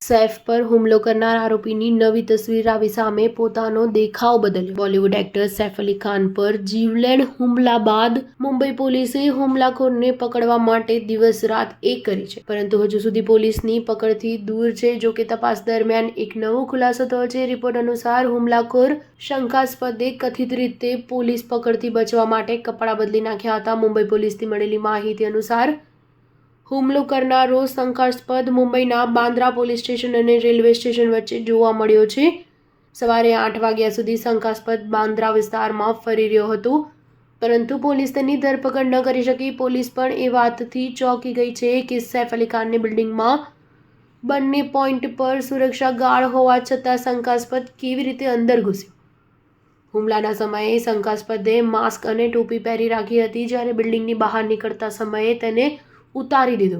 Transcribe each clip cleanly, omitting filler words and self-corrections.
સૈફ પર હુમલો કરનાર આરોપીની નવી તસવીર આવી સામે પોતાનો દેખાવ બદલ્યો। બોલિવૂડ એક્ટર સૈફ અલી ખાન પર જીવલેણ હુમલા બાદ મુંબઈ પોલીસે હુમલાખોરને પકડવા માટે દિવસ રાત એક કરી છે, પરંતુ હજુ સુધી પોલીસની પકડથી દૂર છે। જો કે તપાસ દરમિયાન એક નવો ખુલાસો થયો છે। રિપોર્ટ અનુસાર હુમલાખોર શંકાસ્પદે કથિત રીતે પોલીસ પકડથી બચવા માટે કપડાં બદલી નાખ્યા હતા। મુંબઈ પોલીસથી મળેલી માહિતી અનુસાર હુમલો કરનારો શંકાસ્પદ મુંબઈના બાંદ્રા પોલીસ સ્ટેશન અને રેલવે સ્ટેશન વચ્ચે જોવા મળ્યો છે। સવારે 8 વાગ્યા સુધી શંકાસ્પદ બાંદ્રા વિસ્તારમાં ફરી રહ્યો હતો, પરંતુ પોલીસ તેની ધરપકડ ન કરી શકી। પોલીસ પણ એ વાતથી ચોંકી ગઈ છે કે સૈફ અલી ખાનની બિલ્ડિંગમાં બંને પોઈન્ટ પર સુરક્ષા ગાર્ડ હોવા છતાં શંકાસ્પદ કેવી રીતે અંદર ઘૂસ્યો। હુમલાના સમયે શંકાસ્પદે માસ્ક અને ટોપી પહેરી રાખી હતી, જ્યારે બિલ્ડિંગની બહાર નીકળતા સમયે તેને ઉતારી દીધો,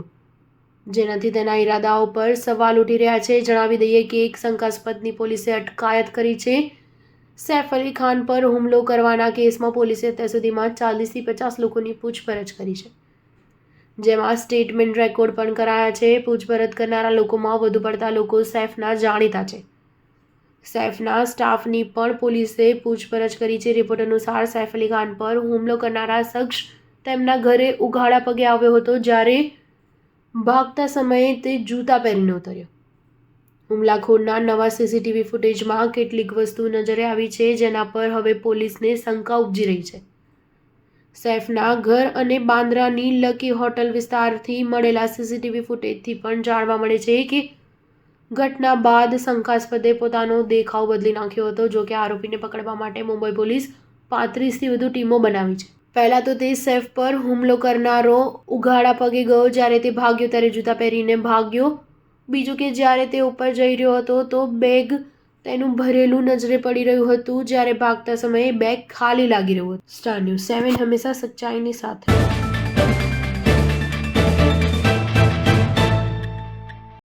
જેનાથી તેના ઈરાદાઓ પર સવાલ ઉઠી રહ્યા છે। જણાવી દઈએ કે એક શંકાસ્પદની પોલીસે અટકાયત કરી છે। સૈફ અલી ખાન પર હુમલો કરવાના કેસમાં પોલીસે અત્યાર સુધીમાં 40 થી 50 લોકોની પૂછપરછ કરી છે, જેમાં સ્ટેટમેન્ટ રેકોર્ડ પણ કરાયા છે। પૂછપરછ કરનારા લોકોમાં વધુ પડતા લોકો સૈફના જાણીતા છે। સૈફના સ્ટાફની પણ પોલીસે પૂછપરછ કરી છે। રિપોર્ટ અનુસાર સૈફ અલી ખાન પર હુમલો કરનારા શખ્સ તેમના ઘરે ઉઘાડા પગે આવ્યો હતો, જ્યારે ભાગતા સમયે તે જૂતા પહેરીને ઉતર્યો। હુમલાખોરના નવા સીસીટીવી ફૂટેજમાં કેટલીક વસ્તુ નજરે આવી છે, જેના પર હવે પોલીસને શંકા ઉપજી રહી છે। સૈફના ઘર અને બાંદ્રાની લકી હોટલ વિસ્તારથી મળેલા સીસીટીવી ફૂટેજથી પણ જાણવા મળે છે કે ઘટના બાદ શંકાસ્પદે પોતાનો દેખાવ બદલી નાખ્યો હતો। જો કે આરોપીને પકડવા માટે મુંબઈ પોલીસ 35થી વધુ ટીમો બનાવી છે। પહેલા તો તે સૈફ પર હુમલો કરનારો ઉઘાડા પગે ગયો, જ્યારે તે ભાગ્યો ત્યારે જૂતા પહેરીને ભાગ્યો। બીજું કે જ્યારે તે ઉપર જઈ રહ્યો હતો તો બેગ તેનું ભરેલું નજરે પડી રહ્યું હતું, જ્યારે ભાગતા સમયે બેગ ખાલી લાગી રહ્યું હતું। સ્ટાર ન્યૂઝ 7 હંમેશા સચ્ચાઈની સાથે।